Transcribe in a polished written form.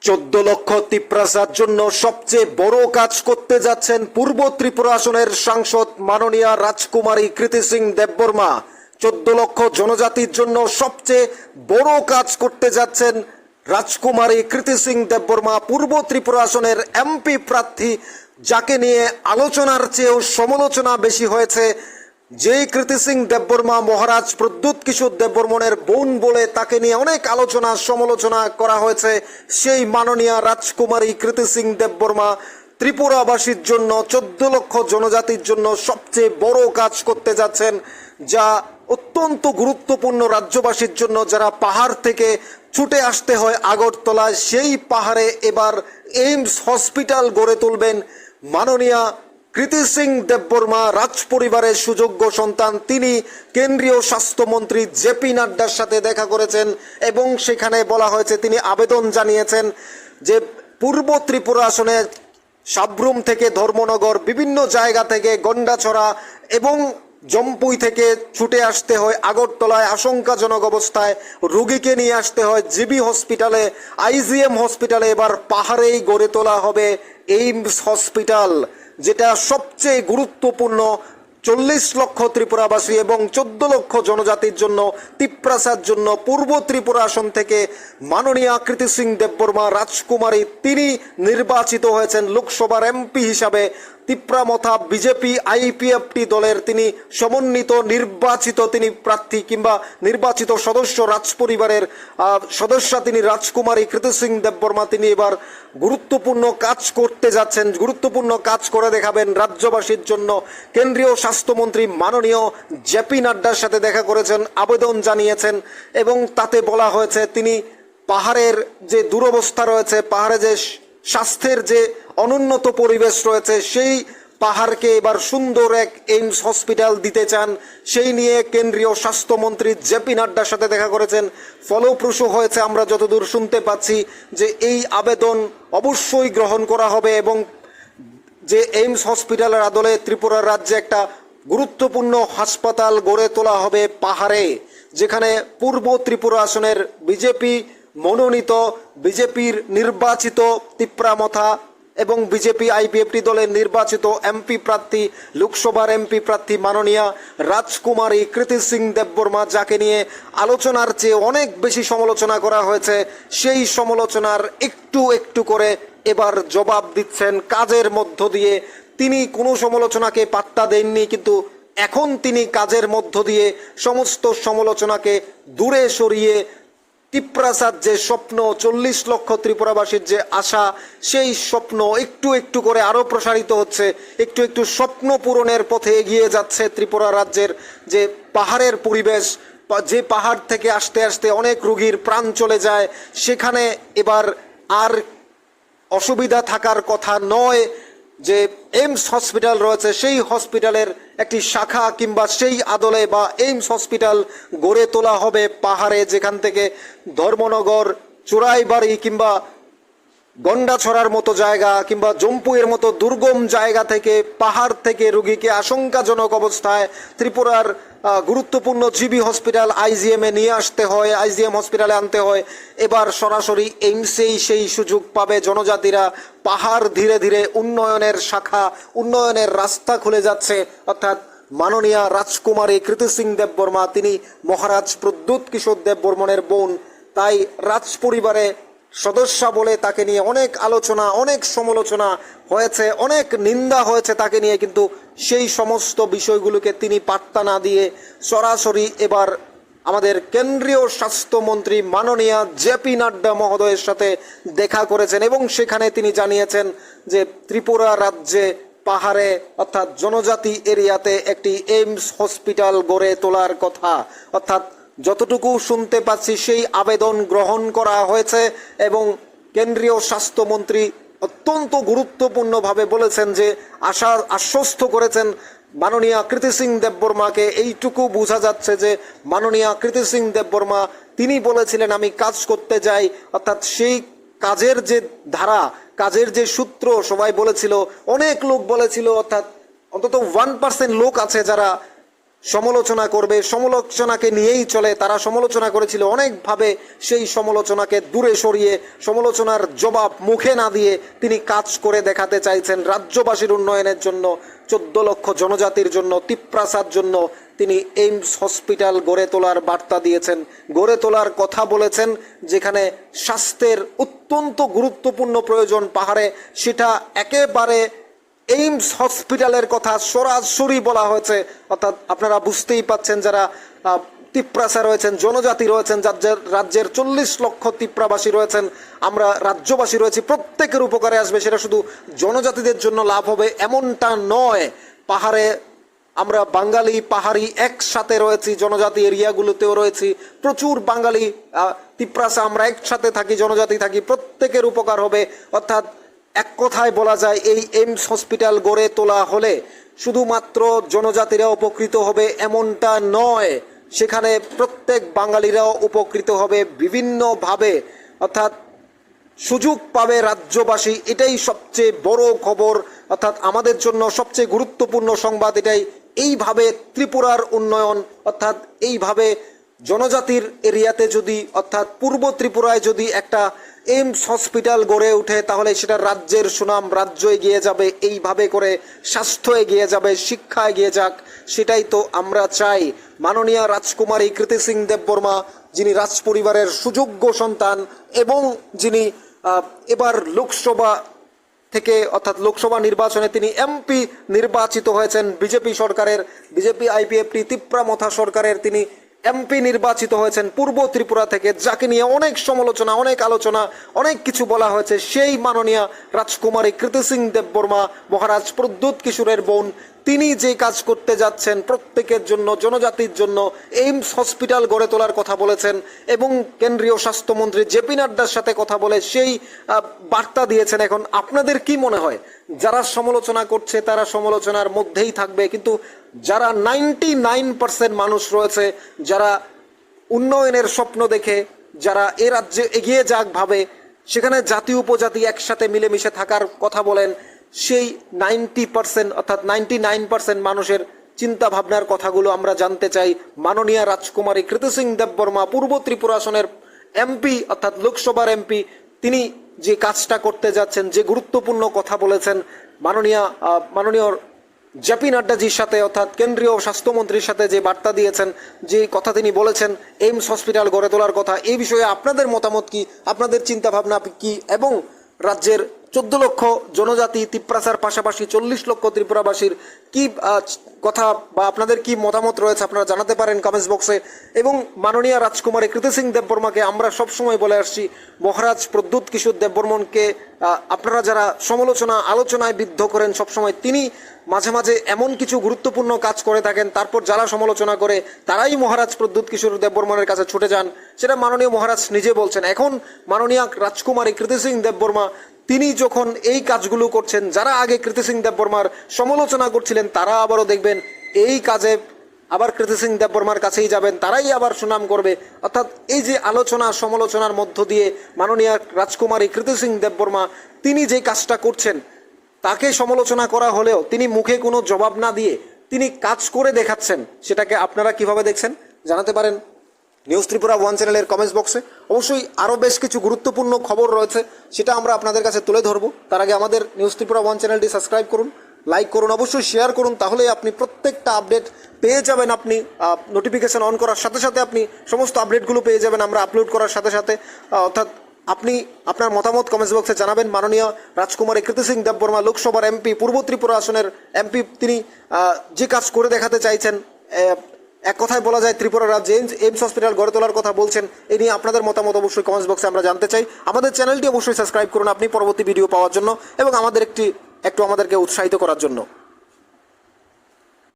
14 লক্ষ তিপ্রাসার জন্য সবচেয়ে বড় কাজ করতে যাচ্ছেন পূর্ব ত্রিপুরা আসনের সাংসদ মাননীয়া রাজকুমারী কৃতি সিং দেববর্মা। 14 লক্ষ জনজাতির জন্য সবচেয়ে বড় কাজ করতে যাচ্ছেন রাজকুমারী কৃতি সিং দেববর্মা, পূর্ব ত্রিপুরা আসনের এমপি প্রার্থী, যাকে নিয়ে আলোচনার চেয়েও সমালোচনা বেশি হয়েছে। যেই কৃতি সিং দেববর্মা মহারাজ প্রদ্যুৎ কিশোর দেববর্মনের বোন বলে তাকে নিয়ে অনেক আলোচনা সমালোচনা করা হয়েছে, সেই মাননীয়া রাজকুমারী কৃতি সিং দেববর্মা ত্রিপুরাবাসীর জন্য 14 লক্ষ জনজাতির জন্য সবচেয়ে বড় কাজ করতে যাচ্ছেন, যা অত্যন্ত গুরুত্বপূর্ণ রাজ্যবাসীর জন্য, যারা পাহাড় থেকে ছুটে আসতে হয় আগরতলায়। সেই পাহাড়ে এবার এইমস হসপিটাল গড়ে তুলবেন মাননীয়া কৃতি সিং দেববর্মা, রাজ পরিবারের সুযোগ্য সন্তান। তিনি কেন্দ্রীয় স্বাস্থ্যমন্ত্রী জেপি নাড্ডার সাথে দেখা করেছেন এবং সেখানে বলা হয়েছে, তিনি আবেদন জানিয়েছেন যে পূর্ব ত্রিপুরা আসনে সাবরুম থেকে ধর্মনগর, বিভিন্ন জায়গা থেকে গন্ডাছড়া এবং জম্পুই থেকে ছুটে আসতে হয় আগরতলায় আশঙ্কাজনক অবস্থায়, রোগীকে নিয়ে আসতে হয় জিবি হসপিটালে, আইজিএম হসপিটালে। এবার পাহাড়েই গড়ে তোলা হবে এইমস হসপিটাল, যেটা সবচেয়ে গুরুত্বপূর্ণ 40 লক্ষ ত্রিপুরাবাসী এবং 14 লক্ষ জনজাতির জন্য, তিপ্রাসার জন্য। পূর্ব ত্রিপুরা আসন থেকে মাননীয়া কৃতি সিং দেববর্মা রাজকুমারী, তিনি নির্বাচিত হয়েছেন লোকসভার এমপি হিসাবে। তিপ্রামথা বিজেপি আইপিএফটি দলের তিনি সমন্বিত নির্বাচিত তিনি প্রার্থী কিংবা নির্বাচিত সদস্য, রাজপরিবারের সদস্য তিনি রাজকুমারী কৃতি সিং দেববর্মা। তিনি এবার গুরুত্বপূর্ণ কাজ করতে যাচ্ছেন, গুরুত্বপূর্ণ কাজ করে দেখাবেন রাজ্যবাসীর জন্য। কেন্দ্রীয় স্বাস্থ্যমন্ত্রী মাননীয় জেপি নাড্ডার সাথে দেখা করেছেন, আবেদন জানিয়েছেন এবং তাতে বলা হয়েছে তিনি পাহাড়ের যে দুরবস্থা রয়েছে, পাহাড়ে যে স্বাস্থ্যের যে অনুন্নত পরিবেশ রয়েছে, সেই পাহাড়কে এবার সুন্দর এক এইমস হসপিটাল দিতে চান। সেই নিয়ে কেন্দ্রীয় স্বাস্থ্যমন্ত্রী জেপি নাড্ডার সাথে দেখা করেছেন, ফলপ্রসূ হয়েছে। আমরা যতদূর শুনতে পাচ্ছি যে এই আবেদন অবশ্যই গ্রহণ করা হবে এবং যে এইমস হসপিটালের আদলে ত্রিপুরা রাজ্যে একটা গুরুত্বপূর্ণ হাসপাতাল গড়ে তোলা হবে পাহাড়ে, যেখানে পূর্ব ত্রিপুরা আসনের বিজেপি মনোনীত, বিজেপির নির্বাচিত তিপ্রামথা এবং বিজেপি আইপিএফটি দলের নির্বাচিত এমপি প্রার্থী, লোকসভার এমপি প্রার্থী মাননীয়া রাজকুমারী কৃতি সিং দেববর্মা, যাকে নিয়ে আলোচনার চেয়ে অনেক বেশি সমালোচনা করা হয়েছে, সেই সমালোচনার একটু একটু করে এবার জবাব দিচ্ছেন কাজের মধ্য দিয়ে। তিনি কোনো সমালোচনাকে পাত্তা দেননি, কিন্তু এখন তিনি কাজের মধ্য দিয়ে সমস্ত সমালোচনাকে দূরে সরিয়ে তিপ্রাসার যে স্বপ্ন, 40 লক্ষ ত্রিপুরাবাসীর যে আশা, সেই স্বপ্ন একটু একটু করে আরও প্রসারিত হচ্ছে, একটু একটু স্বপ্ন পূরণের পথে এগিয়ে যাচ্ছে ত্রিপুরা রাজ্যের। যে পাহাড়ের পরিবেশ, যে পাহাড় থেকে আসতে আসতে অনেক রোগীর প্রাণ চলে যায়, সেখানে এবার আর অসুবিধা থাকার কথা নয়। যে এইমস হসপিটাল রয়েছে, সেই হসপিটালের একটি শাখা কিংবা সেই আদলে বা এইমস হসপিটাল গড়ে তোলা হবে পাহাড়ে, যেখান থেকে ধর্মনগর, চোরাইবাড়ি কিংবা গন্ডাছড়ার মতো জায়গা কিংবা জম্পুয়ের মতো দুর্গম জায়গা থেকে, পাহাড় থেকে রোগীকে আশঙ্কাজনক অবস্থায় ত্রিপুরার গুরুত্বপূর্ণ জিবি হসপিটাল আইজিএমে নিয়ে আসতে হয়, আইজিএম হসপিটালে আনতে হয়। এবার সরাসরি এইমসেই সেই সুযোগ পাবে জনজাতিরা। পাহাড় ধীরে ধীরে উন্নয়নের শাখা, উন্নয়নের রাস্তা খুলে যাচ্ছে। অর্থাৎ মাননীয়া রাজকুমারী কৃতি সিং দেববর্মা, তিনি মহারাজ প্রদ্যুৎ কিশোর দেববর্মনের বোন, তাই রাজ পরিবারে সদস্য বলে তাকে নিয়ে অনেক আলোচনা, অনেক সমালোচনা হয়েছে, অনেক নিন্দা হয়েছে তাকে নিয়ে, কিন্তু সেই সমস্ত বিষয়গুলোকে তিনি পাত্তা না দিয়ে সরাসরি এবার আমাদের কেন্দ্রীয় স্বাস্থ্যমন্ত্রী মাননীয়া জেপি নাড্ডা মহোদয়ের সাথে দেখা করেছেন এবং সেখানে তিনি জানিয়েছেন যে ত্রিপুরা রাজ্যে পাহাড়ে অর্থাৎ জনজাতি এরিয়াতে একটি এইমস হসপিটাল গড়ে তোলার কথা। অর্থাৎ যতটুকু শুনতে পাচ্ছি সেই আবেদন গ্রহণ করা হয়েছে এবং কেন্দ্রীয় স্বাস্থ্যমন্ত্রী অত্যন্ত গুরুত্বপূর্ণভাবে বলেছেন যে আশ্বস্ত করেছেন মাননীয়া কৃতি সিং দেববর্মাকে। এইটুকু বোঝা যাচ্ছে যে মাননীয়া কৃতি সিং দেববর্মা তিনি বলেছিলেন আমি কাজ করতে যাই, অর্থাৎ সেই কাজের যে ধারা, কাজের যে সূত্র সবাই বলেছিল, অনেক লোক বলেছিল, অর্থাৎ অন্তত 1% লোক আছে যারা সমালোচনা করবে, সমালোচনাকে নিয়েই চলে। তারা সমালোচনা করেছিল অনেকভাবে, সেই সমালোচনাকে দূরে সরিয়ে সমালোচনার জবাব মুখে না দিয়ে তিনি কাজ করে দেখাতে চাইছেন রাজ্যবাসীর উন্নয়নের জন্য, 14 লক্ষ জনজাতির জন্য, তিপ্রাসার জন্য। তিনি এইমস হসপিটাল গড়ে তোলার বার্তা দিয়েছেন, গড়ে তোলার কথা বলেছেন। যেখানে স্বাস্থ্যের অত্যন্ত গুরুত্বপূর্ণ প্রয়োজন পাহাড়ে, সেটা একেবারে এইমস হসপিটালের কথা সরাসরি বলা হয়েছে। অর্থাৎ আপনারা বুঝতেই পাচ্ছেন, যারা তিপ্রাসা রয়েছেন, জনজাতি রয়েছেন, রাজ্যের 40 লক্ষ তিপ্রাবাসী রয়েছেন, আমরা রাজ্যবাসী রয়েছি, প্রত্যেকের উপকারে আসবে। সেটা শুধু জনজাতিদের জন্য লাভ হবে এমনটা নয়। পাহাড়ে আমরা বাঙালি পাহাড়ি একসাথে রয়েছি, জনজাতি এরিয়াগুলোতেও রয়েছি, প্রচুর বাঙালি তিপ্রাসা আমরা একসাথে থাকি, জনজাতি থাকি, প্রত্যেকের উপকার হবে। অর্থাৎ এক কথায় বলা যায়, এই এইমস হসপিটাল গড়ে তোলা হলে শুধুমাত্র জনজাতিরা উপকৃত হবে এমনটা নয়, সেখানে প্রত্যেক বাঙালিরাও উপকৃত হবে বিভিন্নভাবে। অর্থাৎ সুযোগ পাবে রাজ্যবাসী, এটাই সবচেয়ে বড় খবর। অর্থাৎ আমাদের জন্য সবচেয়ে গুরুত্বপূর্ণ সংবাদ এটাই। এইভাবে ত্রিপুরার উন্নয়ন, অর্থাৎ এইভাবে জনজাতির এরিয়াতে যদি, অর্থাৎ পূর্ব ত্রিপুরায় যদি একটা এইমস হসপিটাল গড়ে ওঠে, তাহলে সেটা রাজ্যের সুনাম, রাজ্য এগিয়ে যাবে। এইভাবে করে স্বাস্থ্য এগিয়ে যাবে, শিক্ষা এগিয়ে যাক, সেটাই তো আমরা চাই। মাননীয় রাজকুমারী কৃতি সিং দেববর্মা, যিনি রাজ পরিবারের সুযোগ্য সন্তান এবং যিনি এবার লোকসভা থেকে, অর্থাৎ লোকসভা নির্বাচনে তিনি এমপি নির্বাচিত হয়েছেন, বিজেপি সরকারের, বিজেপি আইপিএফটি তিপ্রামথা সরকারের তিনি এমপি নির্বাচিত হয়েছেন পূর্ব ত্রিপুরা থেকে, যাকে নিয়ে অনেক সমালোচনা, অনেক আলোচনা, অনেক কিছু বলা হয়েছে। সেই মাননীয় রাজকুমারী কৃতি সিং দেববর্মা, মহারাজ প্রদ্যুৎ কিশোরের বোন, তিনি যে কাজ করতে যাচ্ছেন প্রত্যেকের জন্য, জনজাতির জন্য, এইমস হসপিটাল গড়ে তোলার কথা বলেছেন এবং কেন্দ্রীয় স্বাস্থ্যমন্ত্রী জেপি নাড্ডার সাথে কথা বলে সেই বার্তা দিয়েছেন। এখন আপনাদের কি মনে হয়? যারা সমালোচনা করছে তারা সমালোচনার মধ্যেই থাকবে, কিন্তু যারা 99% মানুষ রয়েছে, যারা উন্নয়নের স্বপ্ন দেখে, যারা এ রাজ্যে এগিয়ে যাক ভাবে, সেখানে জাতি উপজাতি একসাথে মিলেমিশে থাকার কথা বলেন, সেই 90% অর্থাৎ 99% মানুষের চিন্তা ভাবনার কথাগুলো আমরা জানতে চাই। মাননীয় রাজকুমারী কৃতি সিং দেববর্মা, পূর্ব ত্রিপুরা আসনের এমপি, অর্থাৎ লোকসভার এমপি, তিনি যে কাজটা করতে যাচ্ছেন, যে গুরুত্বপূর্ণ কথা বলেছেন, মাননীয় জেপি নাড্ডাজির সাথে, অর্থাৎ কেন্দ্রীয় স্বাস্থ্যমন্ত্রীর সাথে যে বার্তা দিয়েছেন, যে কথা তিনি বলেছেন এইমস হসপিটাল গড়ে তোলার কথা, এই বিষয়ে আপনাদের মতামত কি, আপনাদের চিন্তা ভাবনা কি? এবং রাজ্যের 14 লক্ষ জনজাতি তিপ্রাসার পাশাপাশি 40 লক্ষ ত্রিপুরাবাসীর কি কথা বা আপনাদের কি মতামত রয়েছে আপনারা জানাতে পারেন কমেন্টস বক্সে। এবং মাননীয় রাজকুমারী কৃতি সিং দেববর্মাকে আমরা সবসময় বলে আসছি, মহারাজ প্রদ্যুৎ কিশোর দেববর্মনকে আপনারা যারা আলোচনায় বিদ্ধ করেন সবসময়, তিনি মাঝে মাঝে এমন কিছু গুরুত্বপূর্ণ কাজ করে থাকেন, তারপর যারা সমালোচনা করে তারাই মহারাজ প্রদ্যুৎ কিশোর দেববর্মনের কাছে ছুটে যান। সেটা মাননীয় মহারাজ নিজে বলছেন। এখন মাননীয় রাজকুমারী কৃতি সিং দেববর্মা তিনি যখন এই কাজগুলো করছেন, যারা আগে কৃতি সিং দেববর্মার সমালোচনা করছিলেন তারা আবারও দেখবেন এই কাজে আবার কৃতি সিং দেববর্মার কাছেই যাবেন, তারাই আবার সুনাম করবে। অর্থাৎ এই যে আলোচনা সমালোচনার মধ্য দিয়ে মাননীয় রাজকুমারী কৃতি সিং দেববর্মা তিনি যে কাজটা করছেন, তাকে সমালোচনা করা হলেও তিনি মুখে কোনো জবাব না দিয়ে তিনি কাজ করে দেখাচ্ছেন। সেটাকে আপনারা কিভাবে দেখছেন জানাতে পারেন নিউজ ত্রিপুরা 1 চ্যানেলের কমেন্টস বক্সে। অবশ্যই আরও বেশ কিছু গুরুত্বপূর্ণ খবর রয়েছে, সেটা আমরা আপনাদের কাছে তুলে ধরবো। তার আগে আমাদের নিউজ ত্রিপুরা 1 চ্যানেলটি সাবস্ক্রাইব করুন, লাইক করুন, অবশ্যই শেয়ার করুন, তাহলে আপনি প্রত্যেকটা আপডেট পেয়ে যাবেন। আপনি নোটিফিকেশন অন করার সাথে সাথে আপনি সমস্ত আপডেটগুলো পেয়ে যাবেন আমরা আপলোড করার সাথে সাথে। অর্থাৎ আপনি আপনার মতামত কমেন্টস বক্সে জানাবেন। মাননীয় রাজকুমারী কৃতি সিং দেববর্মা, লোকসভার এমপি, পূর্ব ত্রিপুরা আসনের এমপি, তিনি যে কাজ করে দেখাতে চাইছেন, এক কথায় বলা যায় ত্রিপুরা রাজ্যে এইমস হসপিটাল গড়ে তোলার কথা বলছেন, এই নিয়ে আপনাদের মতামত অবশ্যই কমেন্টস বক্সে আমরা জানতে চাই। আমাদের চ্যানেলটি অবশ্যই সাবস্ক্রাইব করুন আপনি পরবর্তী ভিডিও পাওয়ার জন্য এবং আমাদেরকে উৎসাহিত করার জন্য।